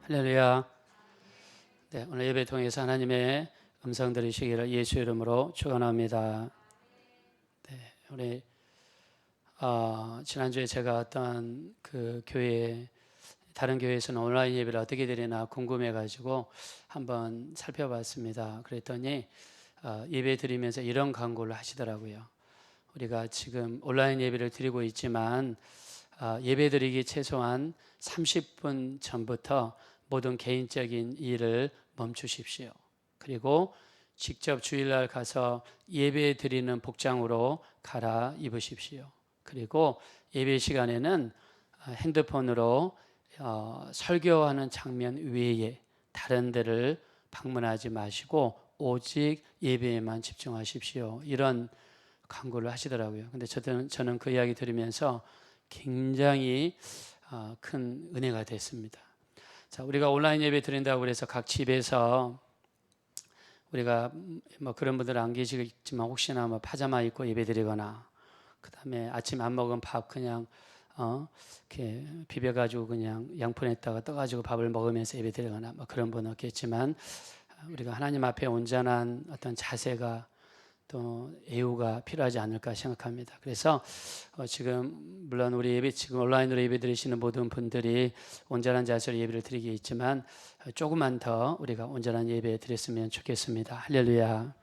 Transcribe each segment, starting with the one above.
할렐루야. 네, 오늘 예배 통해서 하나님의 음성 들으시기를 예수 이름으로 축원합니다. 네, 우리 지난주에 제가 어떤 그 교회 다른 교회에서는 온라인 예배를 어떻게 드리나 궁금해가지고 한번 살펴봤습니다. 그랬더니 예배 드리면서 이런 광고를 하시더라고요. 우리가 지금 온라인 예배를 드리고 있지만 예배 드리기 최소한 30분 전부터 모든 개인적인 일을 멈추십시오. 그리고 직접 주일날 가서 예배 드리는 복장으로 갈아입으십시오. 그리고 예배 시간에는 핸드폰으로 설교하는 장면 외에 다른 데를 방문하지 마시고 오직 예배에만 집중하십시오. 이런 광고를 하시더라고요. 근데 저는 그 이야기 들으면서 굉장히 큰 은혜가 됐습니다. 자, 우리가 온라인 예배 드린다고 해서 각 집에서 우리가 뭐 그런 분들은 안 계시겠지만 혹시나 뭐 파자마 입고 예배 드리거나 그다음에 아침 안 먹은 밥 그냥 이렇게 비벼가지고 그냥 양푼에다가 떠가지고 밥을 먹으면서 예배 드리거나 뭐 그런 분은 없겠지만 우리가 하나님 앞에 온전한 어떤 자세가 또 애우가 필요하지 않을까 생각합니다. 그래서 지금 물론 우리 예배 지금 온라인으로 예배 드리시는 모든 분들이 온전한 자세로 예배를 드리기 있지만 조금만 더 우리가 온전한 예배 드렸으면 좋겠습니다. 할렐루야.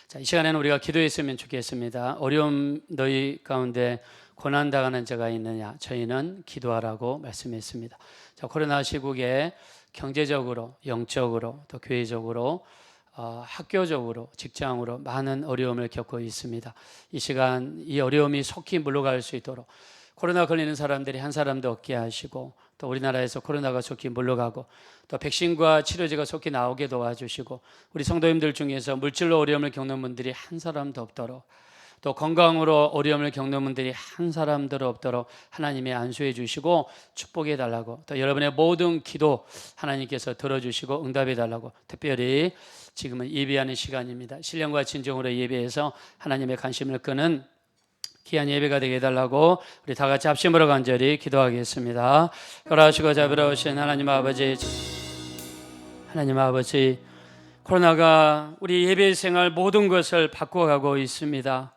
자, 이 시간에는 우리가 기도했으면 좋겠습니다. 어려움 너희 가운데 고난 당하는 자가 있느냐? 저희는 기도하라고 말씀했습니다. 자, 코로나 시국에 경제적으로, 영적으로, 또 교회적으로 학교적으로, 직장으로 많은 어려움을 겪고 있습니다. 이 시간 이 어려움이 속히 물러갈 수 있도록 코로나 걸리는 사람들이 한 사람도 없게 하시고 또 우리나라에서 코로나가 속히 물러가고 또 백신과 치료제가 속히 나오게 도와주시고 우리 성도님들 중에서 물질로 어려움을 겪는 분들이 한 사람도 없도록 또 건강으로 어려움을 겪는 분들이 한 사람도 없도록 하나님이 안수해 주시고 축복해 달라고 또 여러분의 모든 기도 하나님께서 들어주시고 응답해 달라고 특별히 지금은 예배하는 시간입니다. 신령과 진정으로 예배해서 하나님의 관심을 끄는 귀한 예배가 되게 해달라고 우리 다 같이 합심으로 간절히 기도하겠습니다. 걸어오시고 잡으러 오신 하나님 아버지, 코로나가 우리 예배 생활 모든 것을 바꿔가고 있습니다.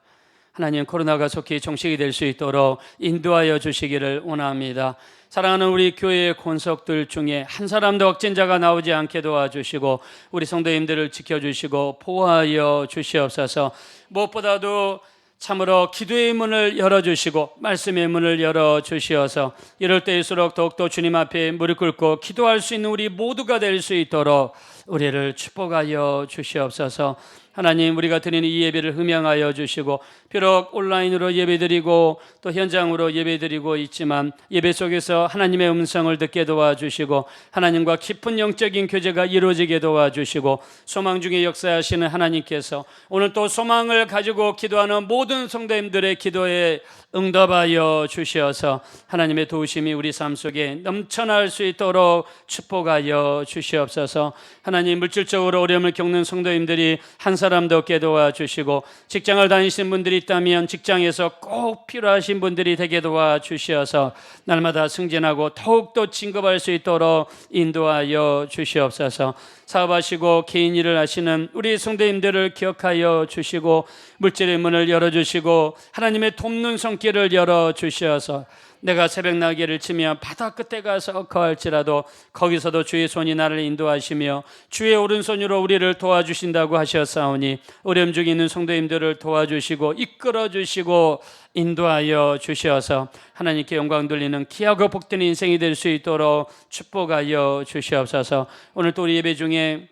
하나님, 코로나가 속히 종식이 될 수 있도록 인도하여 주시기를 원합니다. 사랑하는 우리 교회의 권속들 중에 한 사람도 확진자가 나오지 않게 도와주시고 우리 성도님들을 지켜주시고 보호하여 주시옵소서. 무엇보다도 참으로 기도의 문을 열어주시고 말씀의 문을 열어주시어서 이럴 때일수록 더욱더 주님 앞에 무릎 꿇고 기도할 수 있는 우리 모두가 될 수 있도록 우리를 축복하여 주시옵소서. 하나님, 우리가 드리는 이 예배를 흠양하여 주시고 비록 온라인으로 예배드리고 또 현장으로 예배드리고 있지만 예배 속에서 하나님의 음성을 듣게 도와주시고 하나님과 깊은 영적인 교제가 이루어지게 도와주시고 소망 중에 역사하시는 하나님께서 오늘 또 소망을 가지고 기도하는 모든 성도님들의 기도에 응답하여 주시어서 하나님의 도우심이 우리 삶 속에 넘쳐날 수 있도록 축복하여 주시옵소서. 하나님, 물질적으로 어려움을 겪는 성도님들이 한 사람도 없게 도와주시고 직장을 다니시는 분들이 있다면 직장에서 꼭 필요하신 분들이 되게 도와주시어서 날마다 승진하고 더욱더 진급할 수 있도록 인도하여 주시옵소서. 사업하시고 개인 일을 하시는 우리 성도님들을 기억하여 주시고 물질의 문을 열어주시고 하나님의 돕는 손길을 열어주셔서 내가 새벽 날개를 치며 바다 끝에 가서 거할지라도 거기서도 주의 손이 나를 인도하시며 주의 오른손으로 우리를 도와주신다고 하셨사오니 어려움 중에 있는 성도님들을 도와주시고 이끌어주시고 인도하여 주셔서 하나님께 영광 돌리는 귀하고 복된 인생이 될 수 있도록 축복하여 주시옵소서. 오늘 또 우리 예배 중에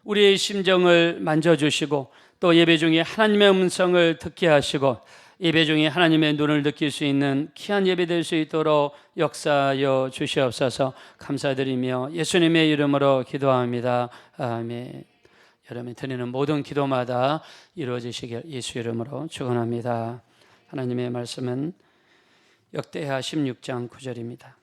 우리의 심정을 만져주시고 또 예배 중에 하나님의 음성을 듣게 하시고 예배 중에 하나님의 눈을 느낄 수 있는 귀한 예배 될 수 있도록 역사하여 주시옵소서. 감사드리며 예수님의 이름으로 기도합니다. 아멘. 여러분이 드리는 모든 기도마다 이루어지시길 예수 이름으로 축원합니다. 하나님의 말씀은 역대하 16장 9절입니다.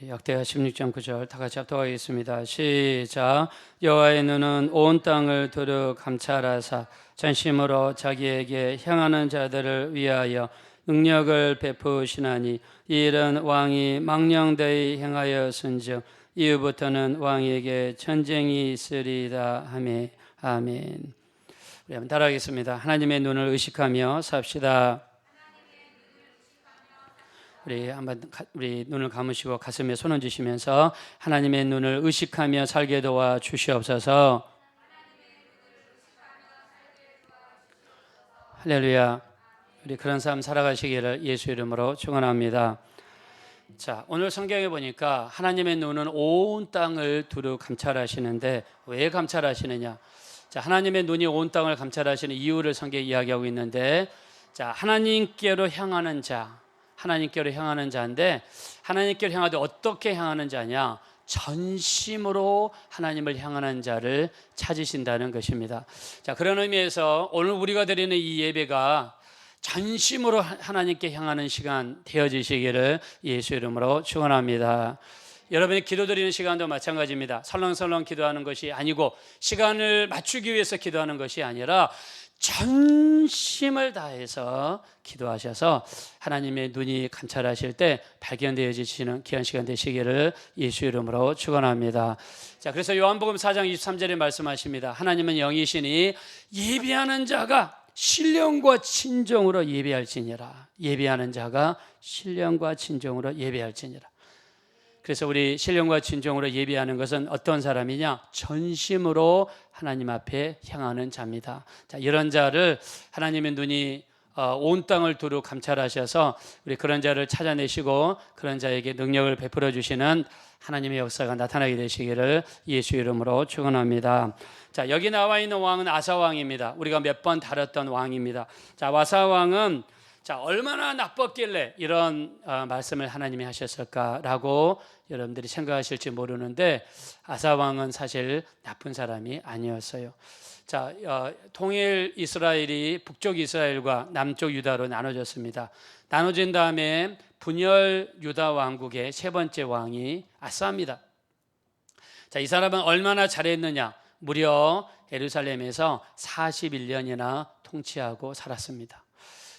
역대하 16.9절 다 같이 합독하겠습니다. 시작. 여호와의 눈은 온 땅을 두루 감찰하사 전심으로 자기에게 향하는 자들을 위하여 능력을 베푸시나니 이 일은 왕이 망령되이 행하였은즉 이후부터는 왕에게 전쟁이 있으리라 하매. 아멘. 우리 한번 따라하겠습니다. 하나님의 눈을 의식하며 삽시다. 우리 눈을 감으시고 가슴에 손 얹으시면서 하나님의 눈을 의식하며 살게 도와 주시옵소서. 할렐루야. 우리 그런 삶 살아가시기를 예수 이름으로 축원합니다. 자, 오늘 성경에 보니까 하나님의 눈은 온 땅을 두루 감찰하시는데 왜 감찰하시느냐? 자, 하나님의 눈이 온 땅을 감찰하시는 이유를 성경에 이야기하고 있는데, 자, 하나님께로 향하는 자. 하나님께로 향하는 자인데 하나님께로 향하되 어떻게 향하는 자냐? 전심으로 하나님을 향하는 자를 찾으신다는 것입니다. 자, 그런 의미에서 오늘 우리가 드리는 이 예배가 전심으로 하나님께 향하는 시간 되어지시기를 예수 이름으로 축원합니다. 여러분이 기도드리는 시간도 마찬가지입니다. 설렁설렁 기도하는 것이 아니고 시간을 맞추기 위해서 기도하는 것이 아니라 전심을 다해서 기도하셔서 하나님의 눈이 감찰하실 때 발견되어지시는 귀한 시간 되시기를 예수 이름으로 축원합니다. 자, 그래서 요한복음 4장 23절에 말씀하십니다. 하나님은 영이시니 예비하는 자가 신령과 진정으로 예배할지니라. 예배하는 자가 신령과 진정으로 예배할지니라. 그래서 우리 신령과 진정으로 예배하는 것은 어떤 사람이냐? 전심으로 하나님 앞에 향하는 자입니다. 자, 이런 자를 하나님의 눈이 온 땅을 두루 감찰하셔서 우리 그런 자를 찾아내시고 그런 자에게 능력을 베풀어 주시는 하나님의 역사가 나타나게 되시기를 예수 이름으로 축원합니다. 자, 여기 나와 있는 왕은 아사 왕입니다. 우리가 몇 번 다뤘던 왕입니다. 자, 아사 왕은 자, 얼마나 나빴길래 이런 말씀을 하나님이 하셨을까라고 여러분들이 생각하실지 모르는데 아사 왕은 사실 나쁜 사람이 아니었어요. 자, 통일 이스라엘이 북쪽 이스라엘과 남쪽 유다로 나눠졌습니다. 나눠진 다음에 분열 유다 왕국의 세 번째 왕이 아사입니다. 자, 이 사람은 얼마나 잘했느냐? 무려 예루살렘에서 41년이나 통치하고 살았습니다.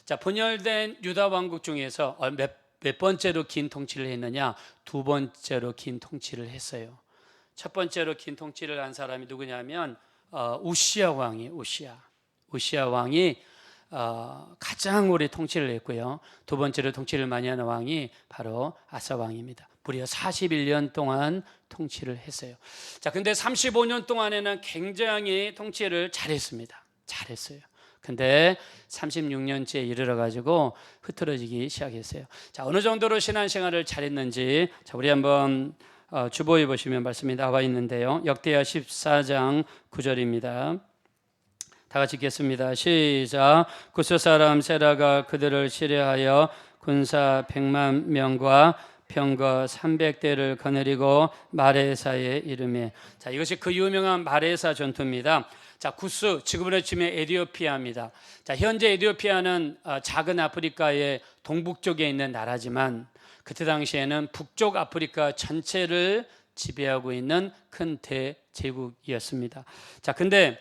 자, 분열된 유다 왕국 중에서 몇 번째로 긴 통치를 했느냐? 두 번째로 긴 통치를 했어요. 첫 번째로 긴 통치를 한 사람이 누구냐면 우시야 왕이 우시야 왕이 가장 오래 통치를 했고요. 두 번째로 통치를 많이 하는 왕이 바로 아사 왕입니다. 무려 41년 동안 통치를 했어요. 자, 근데 35년 동안에는 굉장히 통치를 잘했습니다. 잘했어요. 근데 36년째에 이르러 가지고 흐트러지기 시작했어요. 자, 어느 정도로 신앙생활을 잘했는지 자, 우리 한번 주보에 보시면 말씀이 나와 있는데요. 역대하 14장 9절입니다. 다 같이 읽겠습니다. 시작. 구스 사람 세라가 그들을 치려하여 군사 100만 명과 병거 300대를 거느리고 마레사에 이르매. 자, 이것이 그 유명한 마레사 전투입니다. 자, 구스, 지금으로 치면 에티오피아입니다. 자, 현재 에티오피아는 작은 아프리카의 동북쪽에 있는 나라지만 그때 당시에는 북쪽 아프리카 전체를 지배하고 있는 큰 대제국이었습니다. 자, 근데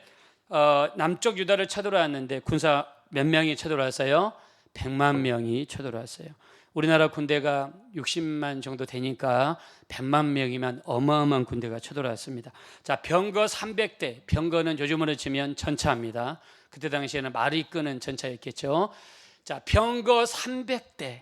남쪽 유다를 쳐들어왔는데 군사 몇 명이 쳐들어왔어요? 100만 명이 쳐들어왔어요. 우리나라 군대가 60만 정도 되니까 100만 명이면 어마어마한 군대가 쳐들어왔습니다. 자, 병거 300대, 병거는 요즘으로 치면 전차입니다. 그때 당시에는 말이 이끄는 전차였겠죠. 자, 병거 300대,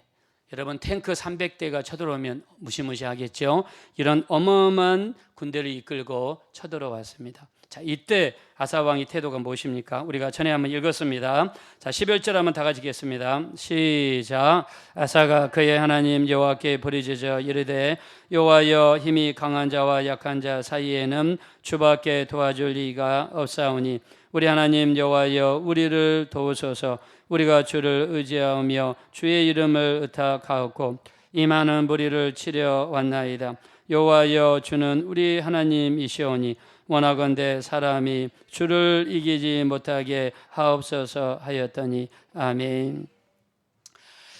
여러분 탱크 300대가 쳐들어오면 무시무시하겠죠. 이런 어마어마한 군대를 이끌고 쳐들어왔습니다. 자, 이때 아사 왕의 태도가 무엇입니까? 우리가 전에 한번 읽었습니다. 자, 11절 한번 다 같이 읽겠습니다. 시작. 아사가 그의 하나님 여호와께 부르짖어 이르되 여호와여, 힘이 강한 자와 약한 자 사이에는 주밖에 도와줄 리가 없사오니 우리 하나님 여호와여, 우리를 도우소서. 우리가 주를 의지하며 주의 이름을 의탁하옵고 이 많은 무리를 치려 왔나이다. 여호와여, 주는 우리 하나님이시오니 원하건대 사람이 주를 이기지 못하게 하옵소서 하였더니 아멘.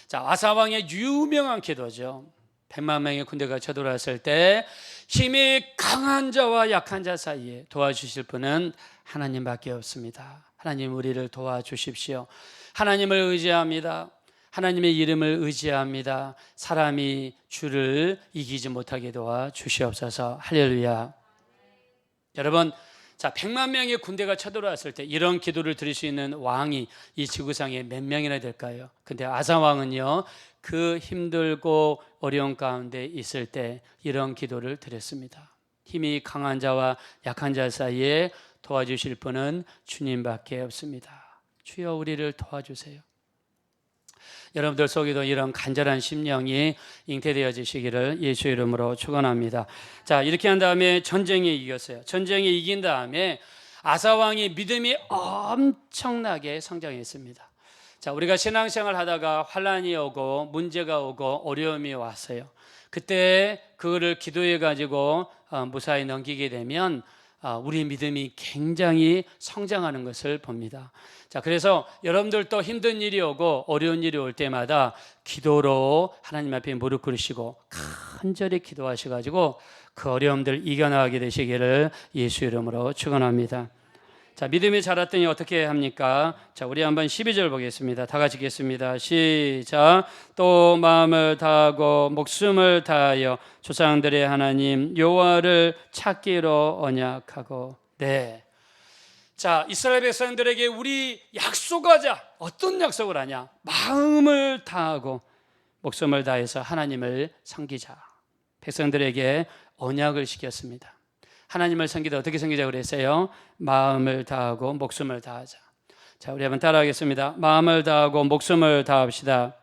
자, 아사 왕의 유명한 기도죠. 100만 명의 군대가 쳐들어왔을 때 힘이 강한 자와 약한 자 사이에 도와주실 분은 하나님밖에 없습니다. 하나님, 우리를 도와주십시오. 하나님을 의지합니다. 하나님의 이름을 의지합니다. 사람이 주를 이기지 못하게 도와주시옵소서. 할렐루야. 여러분, 자, 100만 명의 군대가 쳐들어왔을 때 이런 기도를 드릴 수 있는 왕이 이 지구상에 몇 명이나 될까요? 근데 아사 왕은요, 그 힘들고 어려운 가운데 있을 때 이런 기도를 드렸습니다. 힘이 강한 자와 약한 자 사이에 도와주실 분은 주님밖에 없습니다. 주여, 우리를 도와주세요. 여러분들 속에도 이런 간절한 심령이 잉태되어지시기를 예수 이름으로 축원합니다. 자, 이렇게 한 다음에 전쟁에 이겼어요. 전쟁에 이긴 다음에 아사 왕의 믿음이 엄청나게 성장했습니다. 자, 우리가 신앙생활 하다가 환란이 오고 문제가 오고 어려움이 왔어요. 그때 그거를 기도해 가지고 무사히 넘기게 되면 우리 믿음이 굉장히 성장하는 것을 봅니다. 자, 그래서 여러분들도 힘든 일이 오고 어려운 일이 올 때마다 기도로 하나님 앞에 무릎 꿇으시고 간절히 기도하셔가지고 그 어려움들 이겨나가게 되시기를 예수 이름으로 축원합니다. 자, 믿음이 자랐더니 어떻게 합니까? 자, 우리 한번 12절 보겠습니다. 다 같이 읽겠습니다. 시작. 또 마음을 다하고 목숨을 다하여 조상들의 하나님 여호와를 찾기로 언약하고. 네. 자, 이스라엘 백성들에게 우리 약속하자. 어떤 약속을 하냐? 마음을 다하고 목숨을 다해서 하나님을 섬기자. 백성들에게 언약을 시켰습니다. 하나님을 섬기다 어떻게 섬기자고 그랬어요? 마음을 다하고 목숨을 다하자. 자, 우리 한번 따라하겠습니다. 마음을 다하고 목숨을 다합시다.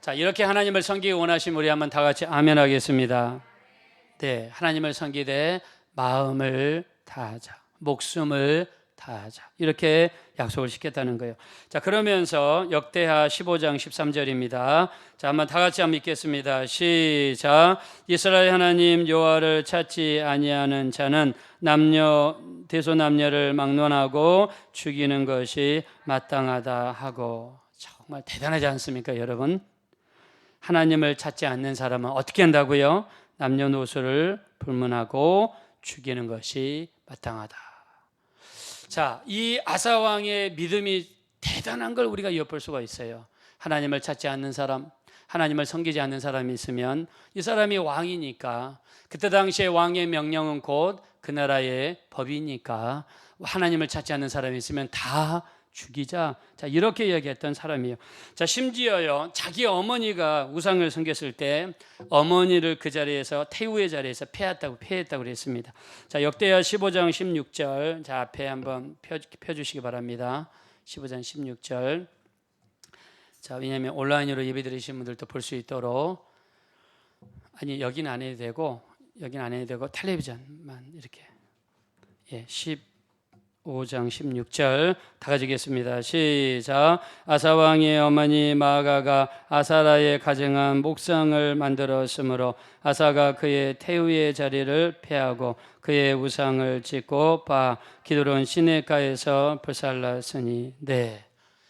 자, 이렇게 하나님을 섬기기 원하시면 우리 한번 다 같이 아멘 하겠습니다. 네, 하나님을 섬기되 마음을 다하자, 목숨을 다하자, 이렇게 약속을 시켰다는 거예요. 자, 그러면서 역대하 15장 13절입니다. 자, 한번 다 같이 한번 읽겠습니다. 시작. 이스라엘 하나님 여호와를 찾지 아니하는 자는 남녀 대소남녀를 막론하고 죽이는 것이 마땅하다 하고. 정말 대단하지 않습니까, 여러분? 하나님을 찾지 않는 사람은 어떻게 한다고요? 남녀노소를 불문하고 죽이는 것이 마땅하다. 자, 이 아사 왕의 믿음이 대단한 걸 우리가 엿볼 수가 있어요. 하나님을 찾지 않는 사람, 하나님을 섬기지 않는 사람이 있으면 이 사람이 왕이니까, 그때 당시에 왕의 명령은 곧 그 나라의 법이니까 하나님을 찾지 않는 사람이 있으면 다 죽이자. 자, 이렇게 이야기했던 사람이에요. 자, 심지어요, 자기 어머니가 우상을 섬겼을 때 어머니를 그 자리에서, 태우의 자리에서 패했다고 그랬습니다. 자, 역대하 15장 16절. 자, 앞에 한번 펴주시기 바랍니다. 15장 16절. 자, 왜냐하면 온라인으로 예배 드리신 분들도 볼 수 있도록, 아니, 여기는 안 해도 되고, 여기는 안 해도 되고, 텔레비전만 이렇게. 예, 15장 16절 다 같이 읽겠습니다. 시작. 아사 왕의 어머니 마아가가 아사라에 가정한 목상을 만들었으므로 아사가 그의 태우의 자리를 폐하고 그의 우상을 짓고 바 기드론 시내가에서 불살랐으니. 네,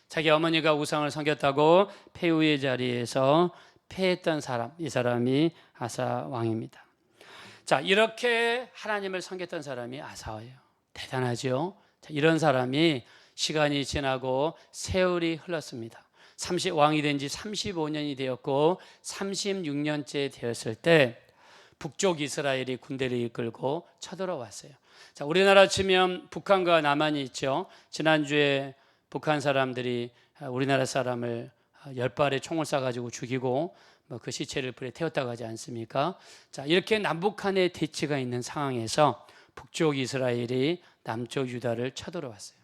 자기 어머니가 우상을 섬겼다고 폐후의 자리에서 패했던 사람, 이 사람이 아사 왕입니다. 자, 이렇게 하나님을 섬겼던 사람이 아사예요. 대단하죠? 자, 이런 사람이 시간이 지나고 세월이 흘렀습니다. 왕이 된 지 35년이 되었고 36년째 되었을 때 북쪽 이스라엘이 군대를 이끌고 쳐들어왔어요. 자, 우리나라 치면 북한과 남한이 있죠. 지난주에 북한 사람들이 우리나라 사람을 10발의 총을 쏴가지고 죽이고 그 시체를 불에 태웠다고 하지 않습니까? 자, 이렇게 남북한의 대치가 있는 상황에서 북쪽 이스라엘이 남쪽 유다를 쳐들어왔어요.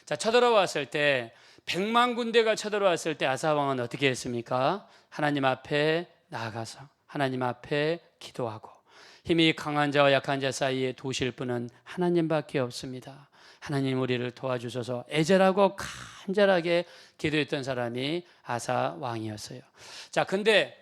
자, 쳐들어왔을 때 100만 군대가 쳐들어왔을 때 아사 왕은 어떻게 했습니까? 하나님 앞에 나아가서 하나님 앞에 기도하고, 힘이 강한 자와 약한 자 사이에 도우실 분은 하나님밖에 없습니다. 하나님, 우리를 도와주셔서 애절하고 간절하게 기도했던 사람이 아사 왕이었어요. 자, 근데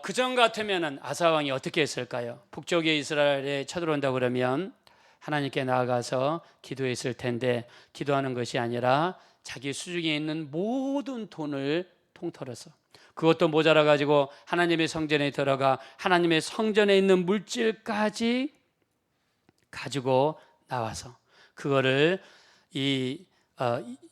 그전 같으면은 아사 왕이 어떻게 했을까요? 북쪽의 이스라엘에 쳐들어온다고 그러면 하나님께 나아가서 기도했을 텐데, 기도하는 것이 아니라 자기 수중에 있는 모든 돈을 통틀어서 그것도 모자라 가지고 하나님의 성전에 들어가 하나님의 성전에 있는 물질까지 가지고 나와서 그거를 이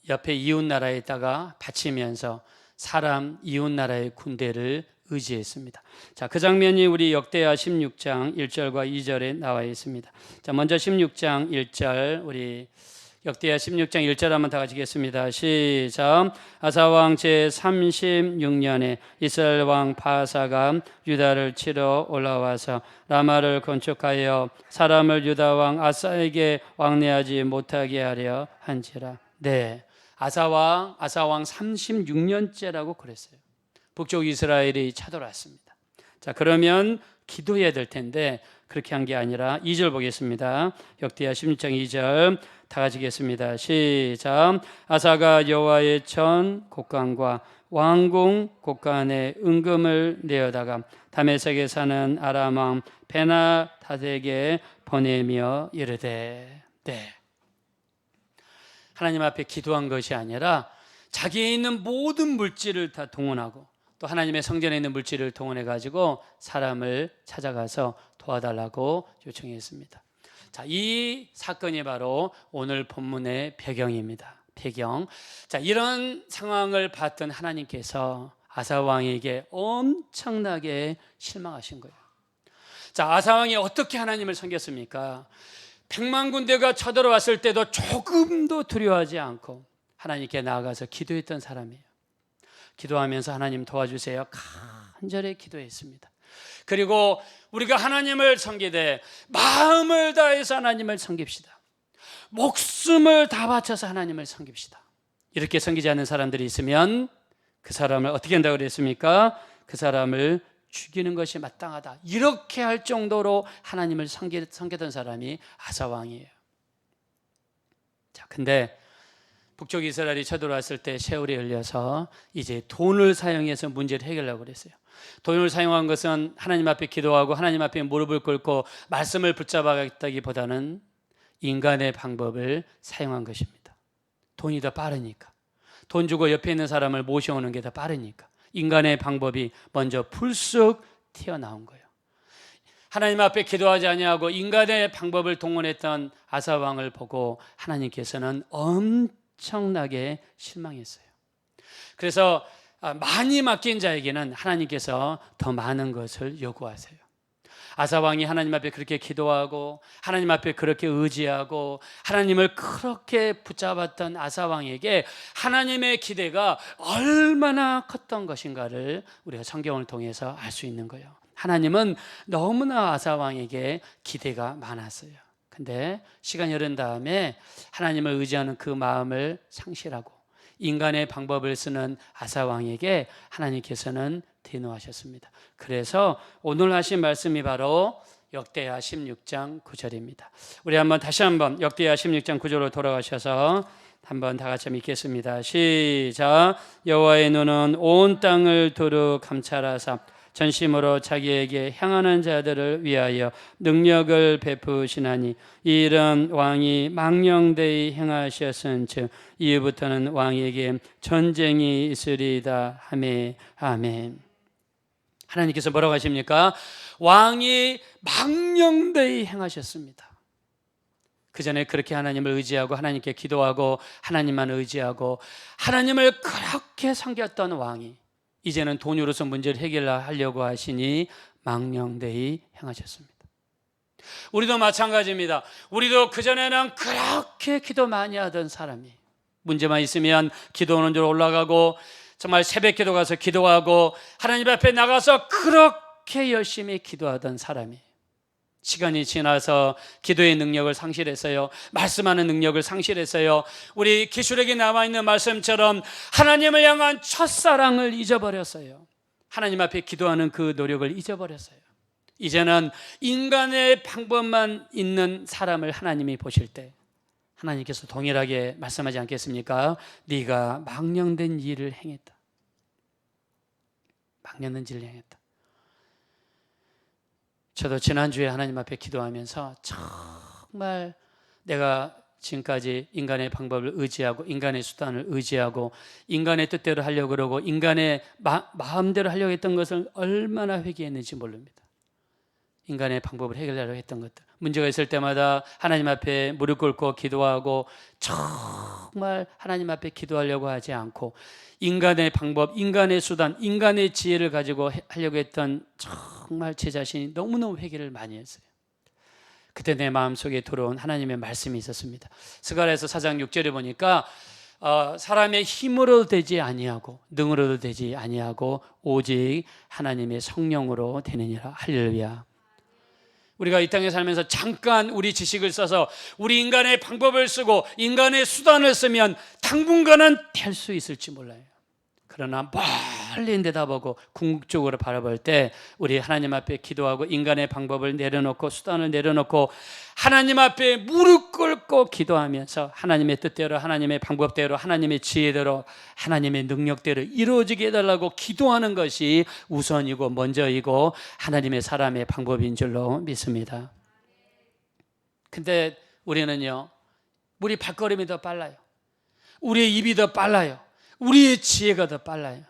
옆에 이웃 나라에다가 바치면서 사람 이웃 나라의 군대를 의지했습니다. 자, 그 장면이 우리 역대하 16장 1절과 2절에 나와 있습니다. 자, 먼저 16장 1절 우리 역대하 16장 1절 한번 다 같이 읽겠습니다. 시작. 아사왕 제36년에 이스라엘 왕 바사가 유다를 치러 올라와서 라마를 건축하여 사람을 유다 왕 아사에게 왕래하지 못하게 하려 한지라. 네, 아사왕 36년째라고 그랬어요. 북쪽 이스라엘이 쳐들어왔습니다. 자, 그러면 기도해야 될 텐데 그렇게 한 게 아니라 2절 보겠습니다. 역대하 16장 2절 다 같이 읽겠습니다. 시작. 아사가 여호와의 전 곡간과 왕궁 곡간에 은금을 내어다가 다메섹에 사는 아람 왕 베나다덱에게 보내며 이르되. 네, 하나님 앞에 기도한 것이 아니라 자기에 있는 모든 물질을 다 동원하고 또 하나님의 성전에 있는 물질을 동원해 가지고 사람을 찾아가서 도와달라고 요청했습니다. 자, 이 사건이 바로 오늘 본문의 배경입니다. 배경. 자, 이런 상황을 봤던 하나님께서 아사 왕에게 엄청나게 실망하신 거예요. 자, 아사 왕이 어떻게 하나님을 섬겼습니까? 100만 군대가 쳐들어왔을 때도 조금도 두려워하지 않고 하나님께 나아가서 기도했던 사람이에요. 기도하면서 하나님 도와주세요 간절히 기도했습니다. 그리고 우리가 하나님을 섬기되 마음을 다해서 하나님을 섬깁시다. 목숨을 다 바쳐서 하나님을 섬깁시다. 이렇게 섬기지 않는 사람들이 있으면 그 사람을 어떻게 한다고 그랬습니까? 그 사람을 죽이는 것이 마땅하다. 이렇게 할 정도로 하나님을 섬기던 사람이 아사 왕이에요. 자, 근데 북쪽 이스라엘이 쳐들어왔을 때 세월이 흘려서 이제 돈을 사용해서 문제를 해결하려고 그랬어요. 돈을 사용한 것은 하나님 앞에 기도하고 하나님 앞에 무릎을 꿇고 말씀을 붙잡았다기보다는 인간의 방법을 사용한 것입니다. 돈이 더 빠르니까. 돈 주고 옆에 있는 사람을 모셔오는 게 더 빠르니까. 인간의 방법이 먼저 불쑥 튀어나온 거예요. 하나님 앞에 기도하지 아니하고 인간의 방법을 동원했던 아사 왕을 보고 하나님께서는 엄청나게 실망했어요. 그래서 많이 맡긴 자에게는 하나님께서 더 많은 것을 요구하세요. 아사 왕이 하나님 앞에 그렇게 기도하고 하나님 앞에 그렇게 의지하고 하나님을 그렇게 붙잡았던 아사 왕에게 하나님의 기대가 얼마나 컸던 것인가를 우리가 성경을 통해서 알 수 있는 거예요. 하나님은 너무나 아사 왕에게 기대가 많았어요. 근데 시간이 흐른 다음에 하나님을 의지하는 그 마음을 상실하고 인간의 방법을 쓰는 아사 왕에게 하나님께서는 대노하셨습니다. 그래서 오늘 하신 말씀이 바로 역대하 16장 9절입니다. 우리 다시 한번 역대하 16장 9절로 돌아가셔서 한번 다 같이 읽겠습니다. 시작. 여호와의 눈은 온 땅을 두루 감찰하사 전심으로 자기에게 향하는 자들을 위하여 능력을 베푸시나니 이 일은 왕이 망령되이 행하셨은즉 이후부터는 왕에게 전쟁이 있으리이다 하매. 아멘. 하나님께서 뭐라고 하십니까? 왕이 망령되이 행하셨습니다. 그 전에 그렇게 하나님을 의지하고 하나님께 기도하고 하나님만 의지하고 하나님을 그렇게 섬겼던 왕이 이제는 돈으로서 문제를 해결하려고 하시니 망령되이 행하셨습니다. 우리도 마찬가지입니다. 우리도 그전에는 그렇게 기도 많이 하던 사람이 문제만 있으면 기도하는 줄 올라가고 정말 새벽 기도 가서 기도하고 하나님 앞에 나가서 그렇게 열심히 기도하던 사람이 시간이 지나서 기도의 능력을 상실했어요. 말씀하는 능력을 상실했어요. 우리 기술에게 남아있는 말씀처럼 하나님을 향한 첫사랑을 잊어버렸어요. 하나님 앞에 기도하는 그 노력을 잊어버렸어요. 이제는 인간의 방법만 있는 사람을 하나님이 보실 때 하나님께서 동일하게 말씀하지 않겠습니까? 네가 망령된 일을 행했다. 망령된 일을 행했다. 저도 지난주에 하나님 앞에 기도하면서 정말 내가 지금까지 인간의 방법을 의지하고 인간의 수단을 의지하고 인간의 뜻대로 하려고 그러고 인간의 마음대로 하려고 했던 것을 얼마나 회개했는지 모릅니다. 인간의 방법을 해결하려고 했던 것들, 문제가 있을 때마다 하나님 앞에 무릎 꿇고 기도하고 정말 하나님 앞에 기도하려고 하지 않고 인간의 방법, 인간의 수단, 인간의 지혜를 가지고 하려고 했던 정말 제 자신이 너무너무 회개를 많이 했어요. 그때 내 마음속에 들어온 하나님의 말씀이 있었습니다. 스가랴서 4장 6절에 보니까 사람의 힘으로 되지 아니하고 능으로도 되지 아니하고 오직 하나님의 성령으로 되느니라. 할렐루야. 우리가 이 땅에 살면서 잠깐 우리 지식을 써서 우리 인간의 방법을 쓰고 인간의 수단을 쓰면 당분간은 될 수 있을지 몰라요. 그러나 멀리 내다보고 궁극적으로 바라볼 때 우리 하나님 앞에 기도하고 인간의 방법을 내려놓고 수단을 내려놓고 하나님 앞에 무릎 꿇고 기도하면서 하나님의 뜻대로 하나님의 방법대로 하나님의 지혜대로 하나님의 능력대로 이루어지게 해달라고 기도하는 것이 우선이고 먼저이고 하나님의 사람의 방법인 줄로 믿습니다. 근데 우리는요, 우리 발걸음이 더 빨라요. 우리의 입이 더 빨라요. 우리의 지혜가 더 빨라요.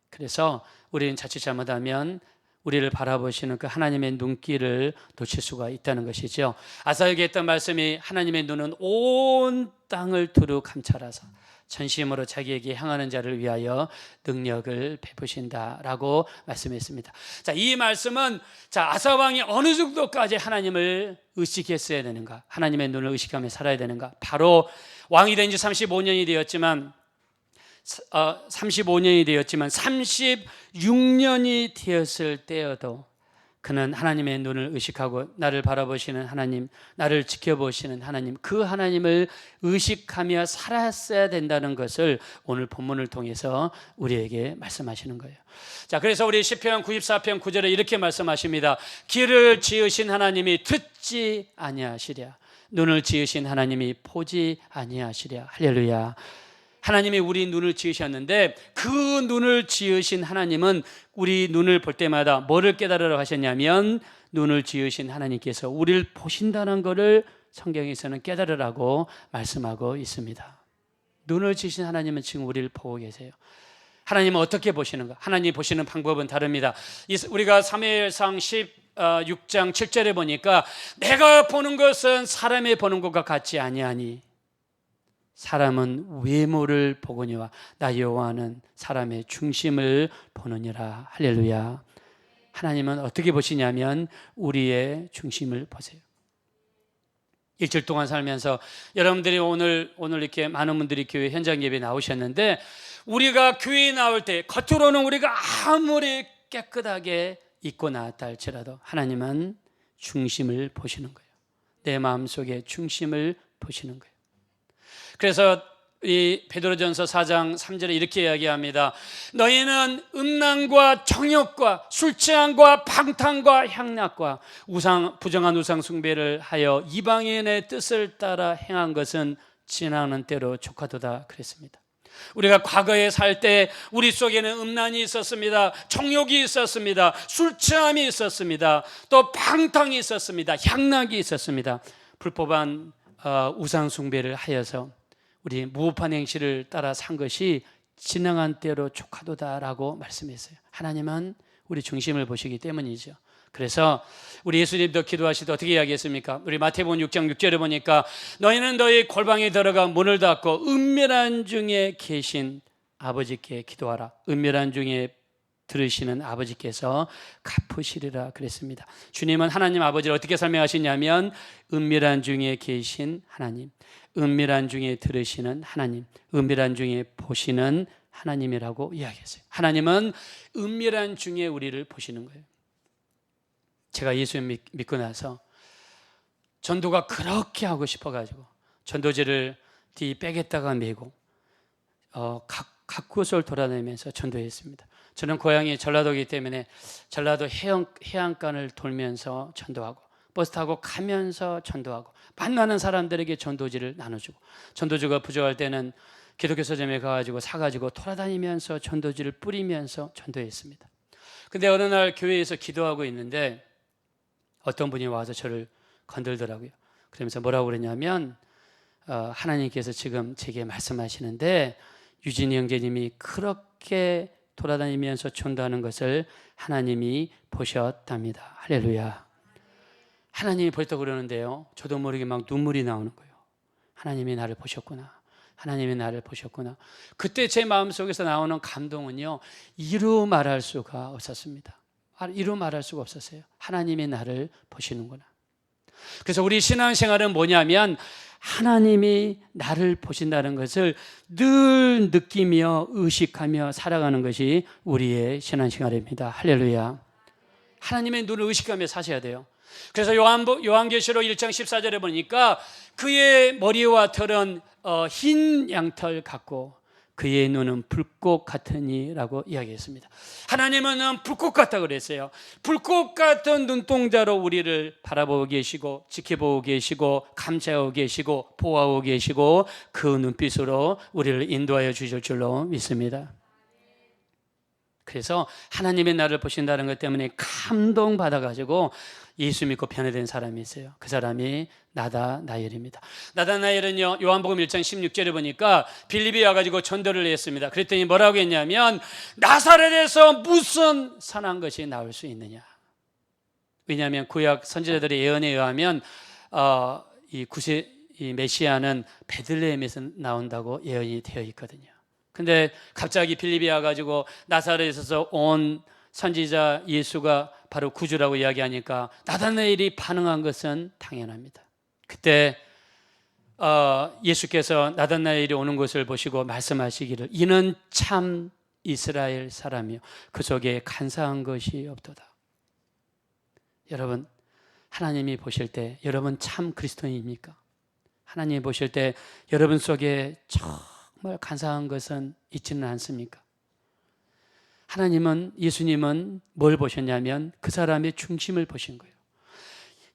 그래서 우리는 자칫 잘못하면 우리를 바라보시는 그 하나님의 눈길을 놓칠 수가 있다는 것이죠. 아사에게 했던 말씀이 하나님의 눈은 온 땅을 두루 감찰하사 전심으로 자기에게 향하는 자를 위하여 능력을 베푸신다라고 말씀했습니다. 자, 이 말씀은 아사 왕이 어느 정도까지 하나님을 의식했어야 되는가? 하나님의 눈을 의식하며 살아야 되는가? 바로 왕이 된 지 35년이 되었지만 36년이 되었을 때여도 그는 하나님의 눈을 의식하고 나를 바라보시는 하나님, 나를 지켜보시는 하나님, 그 하나님을 의식하며 살았어야 된다는 것을 오늘 본문을 통해서 우리에게 말씀하시는 거예요. 자, 그래서 우리 시편 94편 9절에 이렇게 말씀하십니다. 길을 지으신 하나님이 듣지 아니하시랴. 눈을 지으신 하나님이 보지 아니하시랴. 할렐루야. 하나님이 우리 눈을 지으셨는데 그 눈을 지으신 하나님은 우리 눈을 볼 때마다 뭐를 깨달으라고 하셨냐면 눈을 지으신 하나님께서 우리를 보신다는 것을 성경에서는 깨달으라고 말씀하고 있습니다. 눈을 지으신 하나님은 지금 우리를 보고 계세요. 하나님은 어떻게 보시는가? 하나님이 보시는 방법은 다릅니다. 우리가 사무엘상 16장 7절에 보니까 내가 보는 것은 사람이 보는 것과 같지 아니하니 사람은 외모를 보거니와 나 여호와는 사람의 중심을 보느니라. 할렐루야. 하나님은 어떻게 보시냐면 우리의 중심을 보세요. 일주일 동안 살면서 여러분들이 오늘 이렇게 많은 분들이 교회 현장 예배에 나오셨는데 우리가 교회에 나올 때 겉으로는 우리가 아무리 깨끗하게 입고 나왔다 할지라도 하나님은 중심을 보시는 거예요. 내 마음속의 중심을 보시는 거예요. 그래서 이 베드로전서 4장 3절에 이렇게 이야기합니다. 너희는 음란과 정욕과 술취함과 방탕과 향락과 부정한 우상 숭배를 하여 이방인의 뜻을 따라 행한 것은 지나는 때로 족하도다 그랬습니다. 우리가 과거에 살 때 우리 속에는 음란이 있었습니다. 정욕이 있었습니다. 술취함이 있었습니다. 또 방탕이 있었습니다. 향락이 있었습니다. 불법한 우상 숭배를 하여서 우리 무법한 행실을 따라 산 것이 지나간 때로 족하도다라고 말씀했어요. 하나님은 우리 중심을 보시기 때문이죠. 그래서 우리 예수님도 기도하실 때 어떻게 이야기했습니까? 우리 마태복음 6장 6절에 보니까 너희는 너희 골방에 들어가 문을 닫고 은밀한 중에 계신 아버지께 기도하라. 은밀한 중에 들으시는 아버지께서 갚으시리라 그랬습니다. 주님은 하나님 아버지를 어떻게 설명하시냐면 은밀한 중에 계신 하나님, 은밀한 중에 들으시는 하나님, 은밀한 중에 보시는 하나님이라고 이야기했어요. 하나님은 은밀한 중에 우리를 보시는 거예요. 제가 예수 믿고 나서 전도가 그렇게 하고 싶어가지고 전도지를 뒤 백에다가 메고 각 곳을 돌아다니면서 전도했습니다. 저는 고향이 전라도이기 때문에 전라도 해안간을 돌면서 전도하고 버스 타고 가면서 전도하고 만나는 사람들에게 전도지를 나눠주고 전도지가 부족할 때는 기독교 서점에 가가지고 사가지고 돌아다니면서 전도지를 뿌리면서 전도했습니다. 근데 어느 날 교회에서 기도하고 있는데 어떤 분이 와서 저를 건들더라고요. 그러면서 뭐라고 그러냐면 하나님께서 지금 제게 말씀하시는데 유진이 형제님이 그렇게 돌아다니면서 전도하는 것을 하나님이 보셨답니다. 할렐루야. 하나님이 보셨다고 그러는데요, 저도 모르게 막 눈물이 나오는 거예요. 하나님이 나를 보셨구나. 하나님이 나를 보셨구나. 그때 제 마음속에서 나오는 감동은요, 이루 말할 수가 없었습니다. 이루 말할 수가 없었어요. 하나님이 나를 보시는구나. 그래서 우리 신앙생활은 뭐냐면 하나님이 나를 보신다는 것을 늘 느끼며 의식하며 살아가는 것이 우리의 신앙생활입니다. 할렐루야. 하나님의 눈을 의식하며 사셔야 돼요. 그래서 요한계시록 1장 14절에 보니까 그의 머리와 털은 흰 양털 같고 그의 눈은 불꽃 같으니라고 이야기했습니다. 하나님은 불꽃 같다고 그랬어요. 불꽃 같은 눈동자로 우리를 바라보고 계시고 지켜보고 계시고 감싸고 계시고 보호하고 계시고 그 눈빛으로 우리를 인도하여 주실 줄로 믿습니다. 그래서 하나님의 나를 보신다는 것 때문에 감동받아가지고 예수 믿고 변화된 사람이 있어요. 그 사람이 나다나엘입니다. 나다나엘은요, 요한복음 1장 16절에 보니까 빌립에 와가지고 전도를 했습니다. 그랬더니 뭐라고 했냐면 나사렛에서 무슨 선한 것이 나올 수 있느냐. 왜냐하면 구약 선지자들의 예언에 의하면 이 메시아는 베들레헴에서 나온다고 예언이 되어 있거든요. 근데 갑자기 빌립에 와가지고 나사렛에서 온 선지자 예수가 바로 구주라고 이야기하니까 나다나엘이 반응한 것은 당연합니다. 그때 예수께서 나다나엘이 오는 것을 보시고 말씀하시기를 이는 참 이스라엘 사람이요 그 속에 간사한 것이 없도다. 여러분, 하나님이 보실 때 여러분 참 그리스도인입니까? 하나님이 보실 때 여러분 속에 정말 간사한 것은 있지는 않습니까? 예수님은 뭘 보셨냐면 그 사람의 중심을 보신 거예요.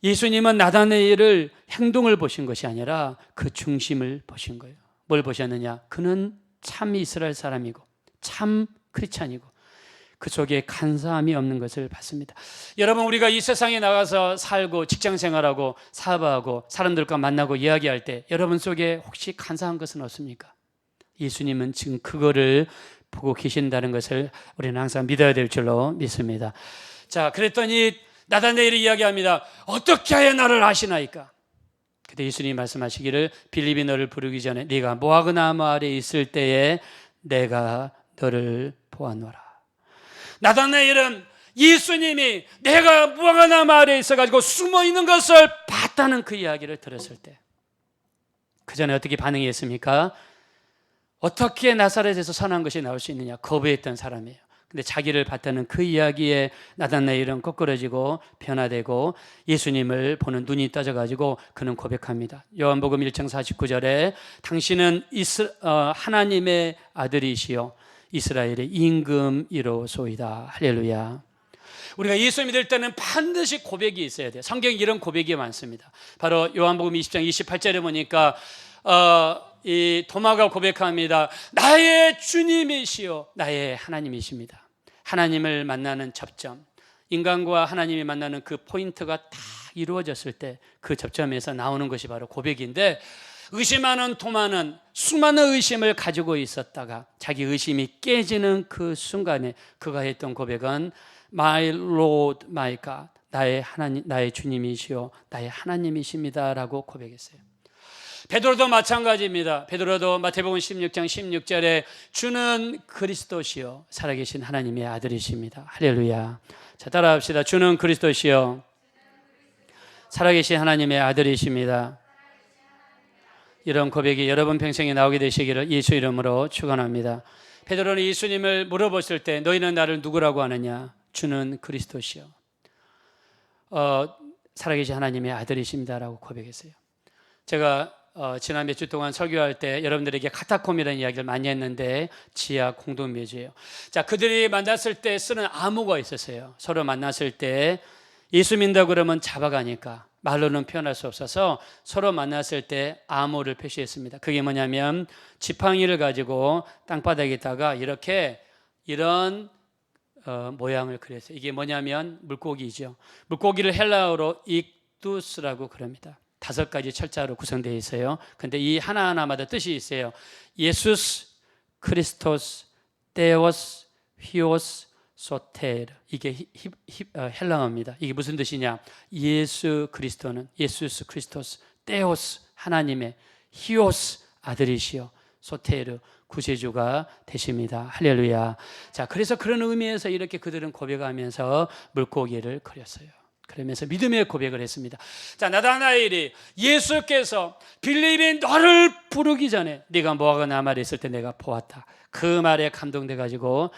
예수님은 나다나엘을 행동을 보신 것이 아니라 그 중심을 보신 거예요. 뭘 보셨느냐? 그는 참 이스라엘 사람이고 참 크리스찬이고 그 속에 간사함이 없는 것을 봤습니다. 여러분, 우리가 이 세상에 나가서 살고 직장 생활하고 사업하고 사람들과 만나고 이야기할 때 여러분 속에 혹시 간사한 것은 없습니까? 예수님은 지금 그거를 보고 계신다는 것을 우리는 항상 믿어야 될 줄로 믿습니다. 자, 그랬더니 나다나엘이 이야기합니다. 어떻게 하여 나를 아시나이까? 그때 예수님이 말씀하시기를 빌립이 너를 부르기 전에 네가 모아그나무 아래에 있을 때에 내가 너를 보았노라. 나다나엘은 예수님이 내가 모아그나무 아래에 있어가지고 숨어있는 것을 봤다는 그 이야기를 들었을 때 그 전에 어떻게 반응했습니까? 어떻게 나사렛에서 선한 것이 나올 수 있느냐 거부했던 사람이에요. 근데 자기를 봤다는 그 이야기에 나다나엘은 거꾸러지고 변화되고 예수님을 보는 눈이 떠져가지고 그는 고백합니다. 요한복음 1장 49절에 당신은 하나님의 아들이시요 이스라엘의 임금이로소이다. 할렐루야. 우리가 예수 믿을 때는 반드시 고백이 있어야 돼요. 성경에 이런 고백이 많습니다. 바로 요한복음 20장 28절에 보니까 이 도마가 고백합니다. 나의 주님이시요 나의 하나님이십니다. 하나님을 만나는 접점, 인간과 하나님이 만나는 그 포인트가 다 이루어졌을 때 그 접점에서 나오는 것이 바로 고백인데, 의심하는 도마는 수많은 의심을 가지고 있었다가 자기 의심이 깨지는 그 순간에 그가 했던 고백은 My Lord, my God, 나의 하나님, 나의 주님이시요 나의 하나님이십니다라고 고백했어요. 베드로도 마찬가지입니다. 베드로도 마태복음 16장 16절에 주는 그리스도시요 살아계신 하나님의 아들이십니다. 할렐루야. 자, 따라합시다. 주는 그리스도시요 살아계신 하나님의 아들이십니다. 이런 고백이 여러분 평생에 나오게 되시기를 예수 이름으로 축원합니다. 베드로는 예수님을 물어봤을 때 너희는 나를 누구라고 하느냐? 주는 그리스도시요 살아계신 하나님의 아들이십니다라고 고백했어요. 제가 지난 몇 주 동안 설교할 때 여러분들에게 카타콤이라는 이야기를 많이 했는데 지하 공동묘지예요. 자, 그들이 만났을 때 쓰는 암호가 있었어요. 서로 만났을 때 예수 믿는다고 그러면 잡아가니까 말로는 표현할 수 없어서 서로 만났을 때 암호를 표시했습니다. 그게 뭐냐면 지팡이를 가지고 땅바닥에다가 이런 모양을 그렸어요. 이게 뭐냐면 물고기죠. 물고기를 헬라어로 익두스라고 그럽니다. 5가지 철자로 구성되어 있어요. 근데 이 하나하나마다 뜻이 있어요. 예수스, 크리스토스, 데오스, 휘오스, 소테르. 이게 헬라어입니다. 이게 무슨 뜻이냐? 예수 그리스도는 예수스 크리스토스, 데오스 하나님의, 히오스 아들이시요, 소테르 구세주가 되십니다. 할렐루야. 자, 그래서 그런 의미에서 이렇게 그들은 고백하면서 물고기를 그렸어요. 그러면서 믿음의 고백을 했습니다. 자, 나다나엘이 예수께서 빌립이 너를 부르기 전에 네가 뭐하고 나 말에 있을 때 내가 보았다. 그 말에 감동돼 가지고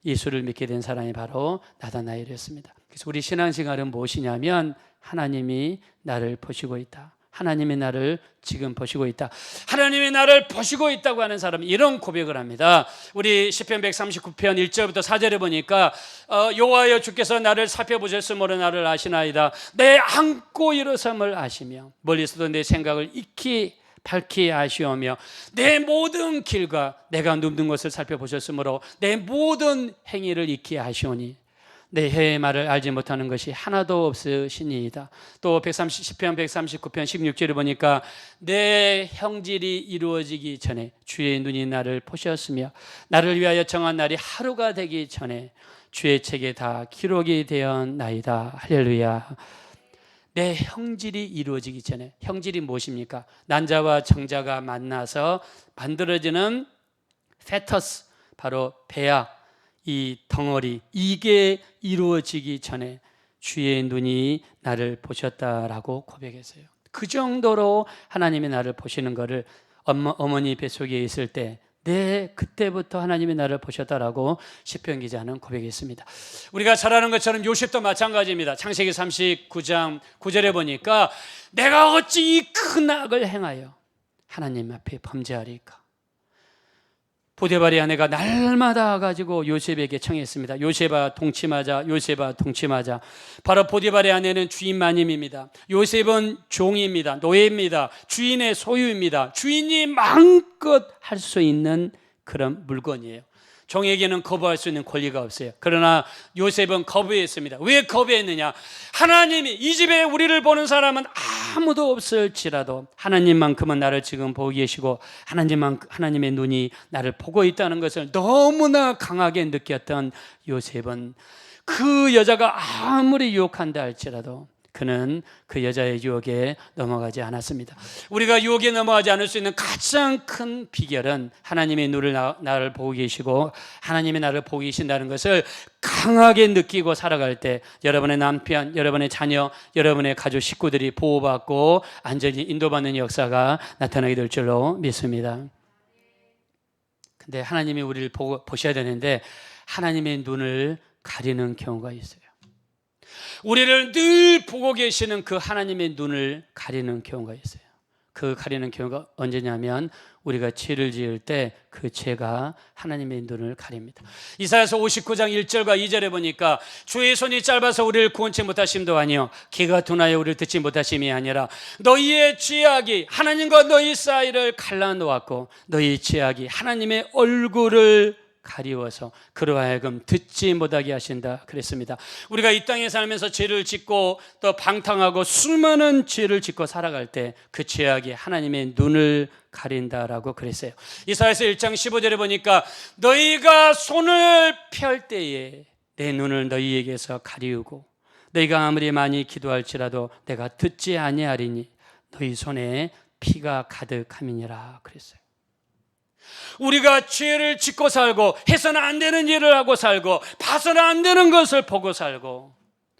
예수를 믿게 된 사람이 바로 나다나엘이었습니다. 그래서 우리 신앙생활은 무엇이냐면 하나님이 나를 보시고 있다. 하나님이 나를 지금 보시고 있다. 하나님이 나를 보시고 있다고 하는 사람은 이런 고백을 합니다. 우리 시편 139편 1절부터 4절에 보니까 여호와여 주께서 나를 살펴보셨으므로 나를 아시나이다. 내 안고 일어섬을 아시며 멀리서도 내 생각을 밝히 아시오며 내 모든 길과 내가 눕는 것을 살펴보셨으므로 내 모든 행위를 익히 아시오니 내 혀의 말을 알지 못하는 것이 하나도 없으시니이다. 또 130편 139편 16절을 보니까 내 형질이 이루어지기 전에 주의 눈이 나를 보셨으며 나를 위하여 정한 날이 하루가 되기 전에 주의 책에 다 기록이 되었나이다. 할렐루야. 내 형질이 이루어지기 전에, 형질이 무엇입니까? 난자와 정자가 만나서 만들어지는 페터스, 바로 배아, 이 덩어리, 이게 이루어지기 전에 주의 눈이 나를 보셨다라고 고백했어요. 그 정도로 하나님이 나를 보시는 것을 어머니 뱃속에 있을 때 그때부터 하나님이 나를 보셨다라고 시편 기자는 고백했습니다. 우리가 잘 아는 것처럼 요셉도 마찬가지입니다. 창세기 39장 9절에 보니까 내가 어찌 이 큰 악을 행하여 하나님 앞에 범죄하리까. 보디발의 아내가 날마다 가지고 요셉에게 청했습니다. 요셉아 동침하자, 요셉아 동침하자. 바로 보디발의 아내는 주인 마님입니다. 요셉은 종입니다. 노예입니다. 주인의 소유입니다. 주인이 마음껏 할 수 있는 그런 물건이에요. 종에게는 거부할 수 있는 권리가 없어요. 그러나 요셉은 거부했습니다. 왜 거부했느냐? 하나님이 이 집에 우리를 보는 사람은 아무도 없을지라도 하나님만큼은 나를 지금 보고 계시고 하나님의 눈이 나를 보고 있다는 것을 너무나 강하게 느꼈던 요셉은 그 여자가 아무리 유혹한다 할지라도 그는 그 여자의 유혹에 넘어가지 않았습니다. 우리가 유혹에 넘어가지 않을 수 있는 가장 큰 비결은 하나님의 눈을 나를 보고 계시고 하나님이 나를 보고 계신다는 것을 강하게 느끼고 살아갈 때 여러분의 남편, 여러분의 자녀, 여러분의 가족 식구들이 보호받고 안전히 인도받는 역사가 나타나게 될 줄로 믿습니다. 근데 하나님이 우리를 보셔야 되는데 하나님의 눈을 가리는 경우가 있어요. 우리를 늘 보고 계시는 그 하나님의 눈을 가리는 경우가 있어요. 그 가리는 경우가 언제냐면 우리가 죄를 지을 때 그 죄가 하나님의 눈을 가립니다. 이사야서 59장 1절과 2절에 보니까 주의 손이 짧아서 우리를 구원치 못하심도 아니요 귀가 둔하여 우리를 듣지 못하심이 아니라 너희의 죄악이 하나님과 너희 사이를 갈라놓았고 너희 죄악이 하나님의 얼굴을 가리워서 그로 하여금 듣지 못하게 하신다 그랬습니다. 우리가 이 땅에 살면서 죄를 짓고 또 방탕하고 수많은 죄를 짓고 살아갈 때 그 죄악이 하나님의 눈을 가린다라고 그랬어요. 이사야서 1장 15절에 보니까 너희가 손을 펼 때에 내 눈을 너희에게서 가리우고 너희가 아무리 많이 기도할지라도 내가 듣지 아니하리니 너희 손에 피가 가득함이니라 그랬어요. 우리가 죄를 짓고 살고 해서는 안 되는 일을 하고 살고 봐서는 안 되는 것을 보고 살고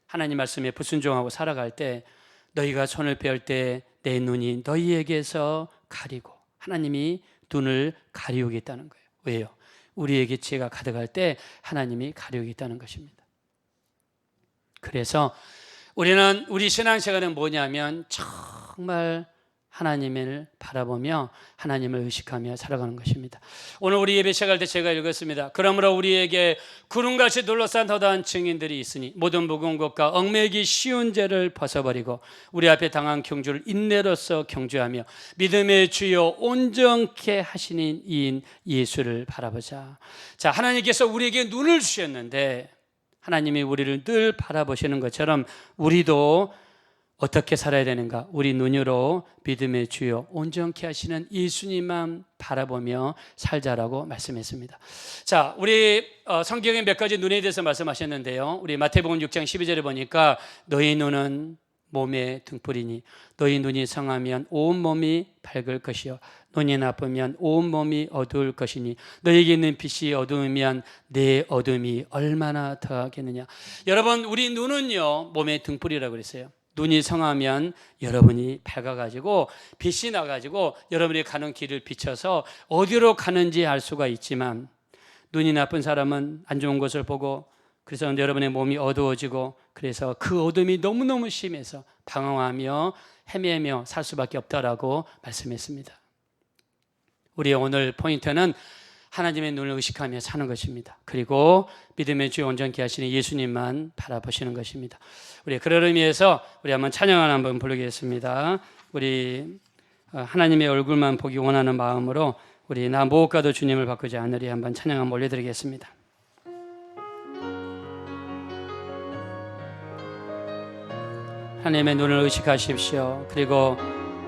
하나님 말씀에 불순종하고 살아갈 때 너희가 손을 뺄 때 내 눈이 너희에게서 가리고 하나님이 눈을 가리우겠다는 거예요. 왜요? 우리에게 죄가 가득할 때 하나님이 가리우겠다는 것입니다. 그래서 우리 신앙생활은 뭐냐면 정말 하나님을 바라보며 하나님을 의식하며 살아가는 것입니다. 오늘 우리 예배 시작할 때 제가 읽었습니다. 그러므로 우리에게 구름같이 둘러싼 더다한 증인들이 있으니 모든 무거운 것과 얽매이기 쉬운 죄를 벗어버리고 우리 앞에 당한 경주를 인내로써 경주하며 믿음의 주요 온전케 하시는 이인 예수를 바라보자. 자, 하나님께서 우리에게 눈을 주셨는데 하나님이 우리를 늘 바라보시는 것처럼 우리도 어떻게 살아야 되는가? 우리 눈으로 믿음의 주요 온전케 하시는 예수님만 바라보며 살자라고 말씀했습니다. 자, 우리 성경에 몇 가지 눈에 대해서 말씀하셨는데요. 우리 마태복음 6장 12절에 보니까 너희 눈은 몸의 등불이니 너희 눈이 성하면 온 몸이 밝을 것이요 눈이 나쁘면 온 몸이 어두울 것이니 너희에게 있는 빛이 어두우면 내 어둠이 얼마나 더하겠느냐. 여러분, 우리 눈은요 몸의 등불이라고 그랬어요. 눈이 성하면 여러분이 밝아가지고 빛이 나가지고 여러분이 가는 길을 비춰서 어디로 가는지 알 수가 있지만, 눈이 나쁜 사람은 안 좋은 것을 보고 그래서 여러분의 몸이 어두워지고 그래서 그 어둠이 너무너무 심해서 방황하며 헤매며 살 수밖에 없다라고 말씀했습니다. 우리의 오늘 포인트는 하나님의 눈을 의식하며 사는 것입니다. 그리고 믿음의 주 온전케 하시는 예수님만 바라보시는 것입니다. 우리 그런 의미에서 우리 한번 찬양을 한번 부르겠습니다. 우리 하나님의 얼굴만 보기 원하는 마음으로 우리 나 무엇과도 주님을 바꾸지 않으리 한번 찬양 한번 올려드리겠습니다. 하나님의 눈을 의식하십시오. 그리고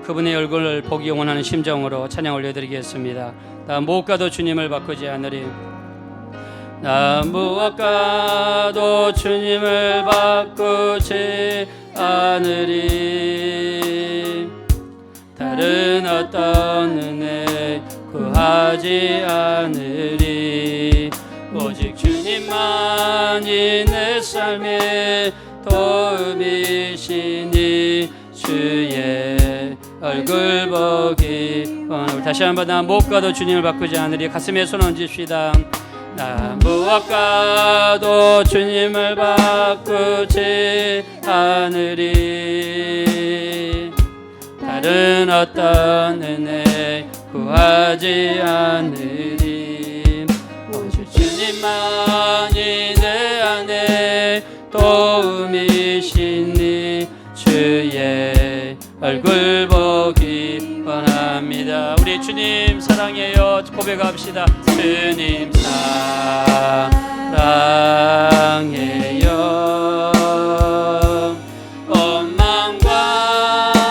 그분의 얼굴을 보기 원하는 심정으로 찬양 올려드리겠습니다. 나 무엇과도 주님을 바꾸지 않으리. 나 무엇과도 주님을 바꾸지 않으리. 다른 어떤 은혜 구하지 않으리. 오직 주님만이 내 삶의 도움이시니 주의 얼굴 보기 원하오리. 다시 한번 나 무엇과도 주님을 바꾸지 않으리. 가슴에 손 얹읍시다. 나 무엇과도 주님을 바꾸지 않으리. 다른 어떤 은혜 구하지 않으리. 오직 주님만이 내 안에 도움이시니 주의 얼굴 보기 원합니다. 우리 주님 사랑해요 고백합시다. 주님 사랑해요. 온 마음과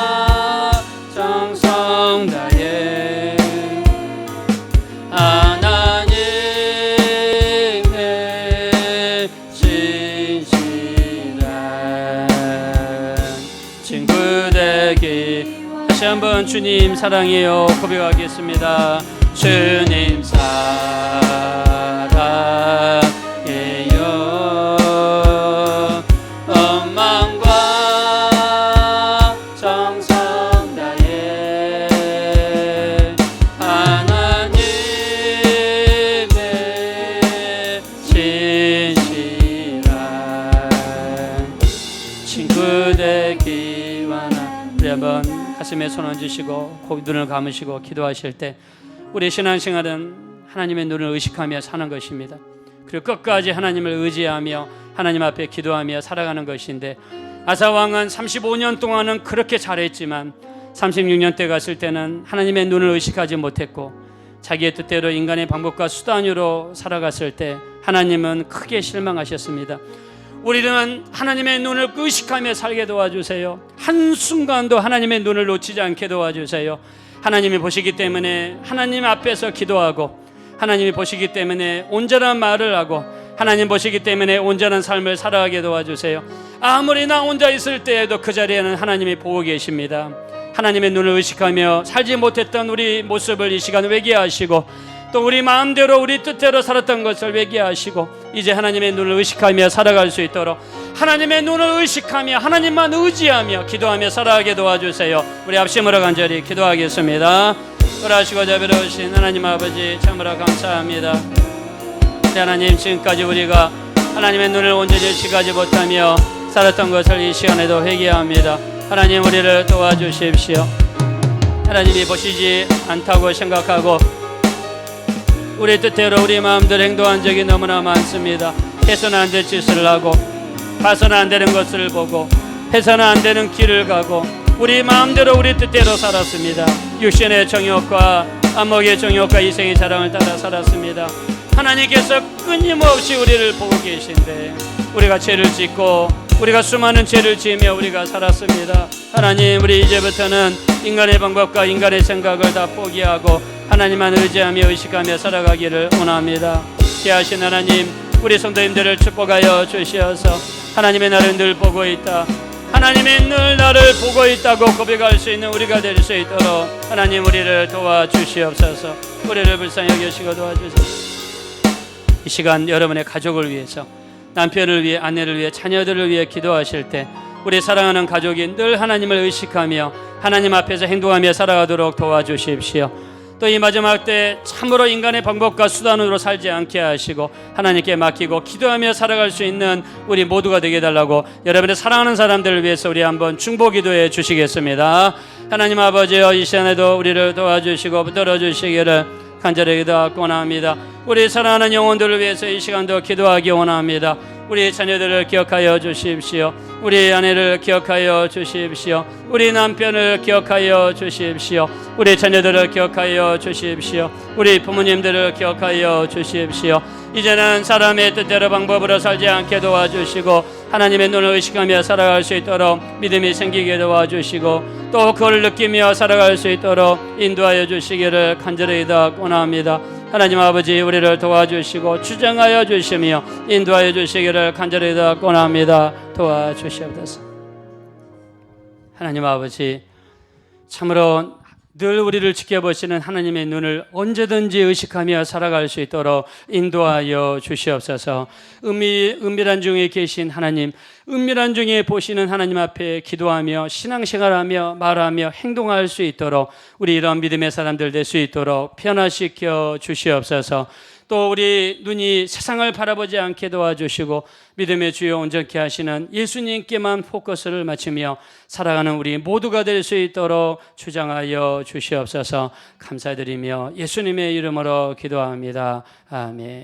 정성 다해 하나님의 진실한 친구 되기. 다시 한번 주님 사랑해요 고백하겠습니다. 주님 사랑해요. 온 마음과 정성 다해 하나님의 진실한 친구 되기 원하. 우리 한번 가슴에 손 얹으시고 눈을 감으시고 기도하실 때 우리 신앙생활은 하나님의 눈을 의식하며 사는 것입니다. 그리고 끝까지 하나님을 의지하며 하나님 앞에 기도하며 살아가는 것인데, 아사왕은 35년 동안은 그렇게 잘했지만 36년 때 갔을 때는 하나님의 눈을 의식하지 못했고 자기의 뜻대로 인간의 방법과 수단으로 살아갔을 때 하나님은 크게 실망하셨습니다. 우리는 하나님의 눈을 의식하며 살게 도와주세요. 한순간도 하나님의 눈을 놓치지 않게 도와주세요. 하나님이 보시기 때문에 하나님 앞에서 기도하고, 하나님이 보시기 때문에 온전한 말을 하고, 하나님 보시기 때문에 온전한 삶을 살아가게 도와주세요. 아무리 나 혼자 있을 때에도 그 자리에는 하나님이 보고 계십니다. 하나님의 눈을 의식하며 살지 못했던 우리 모습을 이 시간 회개하시고, 또 우리 마음대로 우리 뜻대로 살았던 것을 회개하시고 이제 하나님의 눈을 의식하며 살아갈 수 있도록 하나님의 눈을 의식하며 하나님만 의지하며 기도하며 살아가게 도와주세요. 우리 합심으로 간절히 기도하겠습니다. 그러하시고 자비로우신 하나님 아버지 참으로 감사합니다. 하나님, 지금까지 우리가 하나님의 눈을 온전히 의식하지 못하며 살았던 것을 이 시간에도 회개합니다. 하나님, 우리를 도와주십시오. 하나님이 보시지 않다고 생각하고 우리 뜻대로 우리 마음대로 행동한 적이 너무나 많습니다. 해서는 안 될 짓을 하고 봐서는 안 되는 것을 보고 해서는 안 되는 길을 가고 우리 마음대로 우리 뜻대로 살았습니다. 육신의 정욕과 안목의 정욕과 이생의 자랑을 따라 살았습니다. 하나님께서 끊임없이 우리를 보고 계신데 우리가 죄를 짓고 우리가 수많은 죄를 지으며 우리가 살았습니다. 하나님, 우리 이제부터는 인간의 방법과 인간의 생각을 다 포기하고 하나님만 의지하며 의식하며 살아가기를 원합니다. 귀하신 하나님, 우리 성도님들을 축복하여 주시어서 하나님의 나를 늘 보고 있다, 하나님이 늘 나를 보고 있다고 고백할 수 있는 우리가 될 수 있도록 하나님 우리를 도와주시옵소서. 우리를 불쌍히 여기시고 도와주소서. 이 시간 여러분의 가족을 위해서, 남편을 위해, 아내를 위해, 자녀들을 위해 기도하실 때 우리 사랑하는 가족이 늘 하나님을 의식하며 하나님 앞에서 행동하며 살아가도록 도와주십시오. 또 이 마지막 때 참으로 인간의 방법과 수단으로 살지 않게 하시고 하나님께 맡기고 기도하며 살아갈 수 있는 우리 모두가 되게 해달라고 여러분의 사랑하는 사람들을 위해서 우리 한번 중보 기도해 주시겠습니다. 하나님 아버지여, 이 시간에도 우리를 도와주시고 붙들어주시기를 간절히 기도하고 원합니다. 우리 사랑하는 영혼들을 위해서 이 시간도 기도하기 원합니다. 우리 자녀들을 기억하여 주십시오. 우리 아내를 기억하여 주십시오. 우리 남편을 기억하여 주십시오. 우리 자녀들을 기억하여 주십시오. 우리 부모님들을 기억하여 주십시오. 이제는 사람의 뜻대로 방법으로 살지 않게 도와주시고 하나님의 눈을 의식하며 살아갈 수 있도록 믿음이 생기게 도와주시고 또 그걸 느끼며 살아갈 수 있도록 인도하여 주시기를 간절히 원합니다. 하나님 아버지, 우리를 도와주시고 주장하여 주시며 인도하여 주시기를 간절히 원합니다. 도와주시옵소서. 하나님 아버지, 참으로 늘 우리를 지켜보시는 하나님의 눈을 언제든지 의식하며 살아갈 수 있도록 인도하여 주시옵소서. 은밀한 중에 계신 하나님, 은밀한 중에 보시는 하나님 앞에 기도하며 신앙생활하며 말하며 행동할 수 있도록 우리 이런 믿음의 사람들 될 수 있도록 변화시켜 주시옵소서. 또 우리 눈이 세상을 바라보지 않게 도와주시고 믿음의 주요 온전케 하시는 예수님께만 포커스를 맞추며 살아가는 우리 모두가 될 수 있도록 주장하여 주시옵소서. 감사드리며 예수님의 이름으로 기도합니다. 아멘.